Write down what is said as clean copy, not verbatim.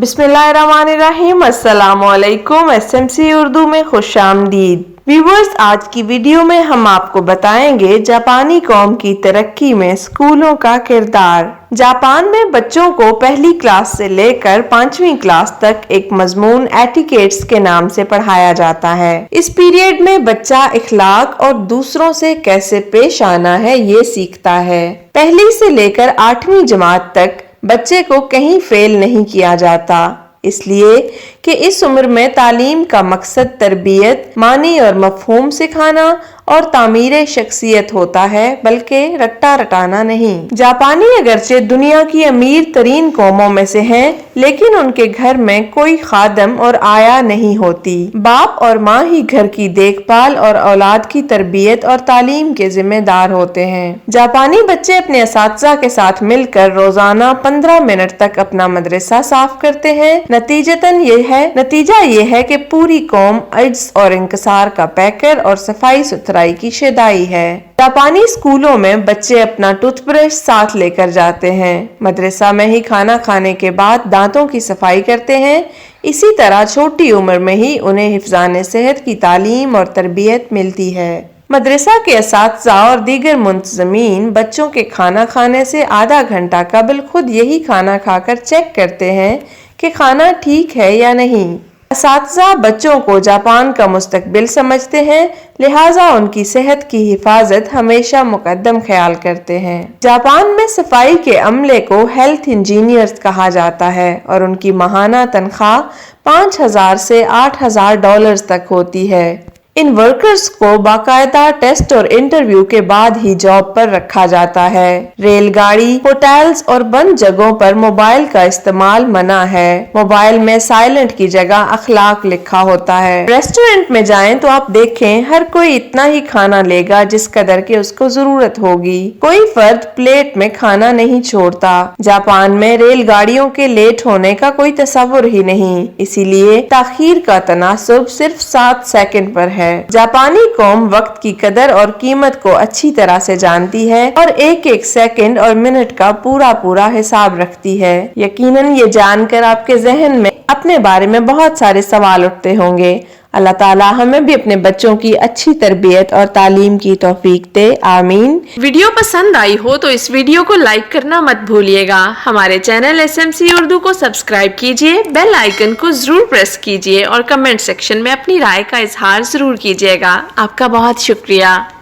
बिस्मिल्लाहिर्रहमानिर्रहीम। अस्सलाम वालेकुम। एसएमसी उर्दू में खुश आमदीद। व्यूवर्स, आज की वीडियो में हम आपको बताएंगे जापानी कौम की तरक्की में स्कूलों का किरदार। जापान में बच्चों को पहली क्लास से लेकर 5वीं क्लास तक एक मजमून एटिकेट्स के नाम से पढ़ाया जाता है। इस पीरियड में बच्चा इखलाक और दूसरों से कैसे पेश आना है ये सीखता है। पहली से लेकर 8वीं जमात तक बच्चे को कहीं फेल नहीं किया जाता, इसलिए कि इस उम्र में तालीम का मकसद तरबियत, मानी और मफहूम सिखाना और तामीर शख्सियत होता है, बल्कि रट्टा रटाना नहीं। जापानी अगरचे दुनिया की अमीर तरीन कौमों में से हैं, लेकिन उनके घर में कोई खादम और आया नहीं होती। बाप और माँ ही घर की देखभाल और औलाद की तरबियत और तालीम के जिम्मेदार होते हैं। जापानी बच्चे अपने असातिज़ा के साथ मिलकर रोजाना 15 मिनट तक अपना मदरसा साफ करते हैं। नतीजा ये है कि पूरी कौम अज्ज और इंकसार का पैकर और सफाई सुथराई की शेदाई है। जापानी स्कूलों में बच्चे अपना टूथब्रश साथ लेकर जाते हैं। मदरसा में ही खाना खाने के बाद दांतों की सफाई करते हैं। इसी तरह छोटी उम्र में ही उन्हें हिफ्ज़ाने सेहत की तालीम और तरबियत मिलती है। मदरसा के असातिज़ा और दीगर मुंतज़मीन बच्चों के खाना खाने से आधा घंटा कबल खुद यही खाना खाकर चेक करते हैं कि खाना ठीक है या नहीं। असातिज़ा बच्चों को जापान का मुस्तकबिल समझते हैं, लिहाजा उनकी सेहत की हिफाजत हमेशा मुकद्दम ख्याल करते हैं। जापान में सफाई के अमले को हेल्थ इंजीनियर्स कहा जाता है और उनकी माहाना तनख्वाह 5,000 से 8,000 डॉलर्स तक होती है। इन वर्कर्स को बाकायदा टेस्ट और इंटरव्यू के बाद ही जॉब पर रखा जाता है। रेलगाड़ी, होटल्स और बंद जगहों पर मोबाइल का इस्तेमाल मना है। मोबाइल में साइलेंट की जगह अखलाक लिखा होता है। रेस्टोरेंट में जाएं तो आप देखें हर कोई इतना ही खाना लेगा जिस कदर के उसको जरूरत होगी। कोई फर्द प्लेट में खाना नहीं छोड़ता। जापान में रेलगाड़ियों के लेट होने का कोई तस्वुर ही नहीं, इसीलिए ताखीर का तनासुब सिर्फ 7 सेकंड पर है। जापानी कौम वक्त की कदर और कीमत को अच्छी तरह से जानती है और एक एक सेकंड और मिनट का पूरा हिसाब रखती है। यकीनन ये जानकर आपके जहन में अपने बारे में बहुत सारे सवाल उठते होंगे। अल्लाह ताला हमें भी अपने बच्चों की अच्छी तरबियत और तालीम की तौफीक दे, आमीन। वीडियो पसंद आई हो तो इस वीडियो को लाइक करना मत भूलिएगा। हमारे चैनल एसएमसी उर्दू को सब्सक्राइब कीजिए, बेल आइकन को जरूर प्रेस कीजिए और कमेंट सेक्शन में अपनी राय का इजहार जरूर कीजिएगा। आपका बहुत शुक्रिया।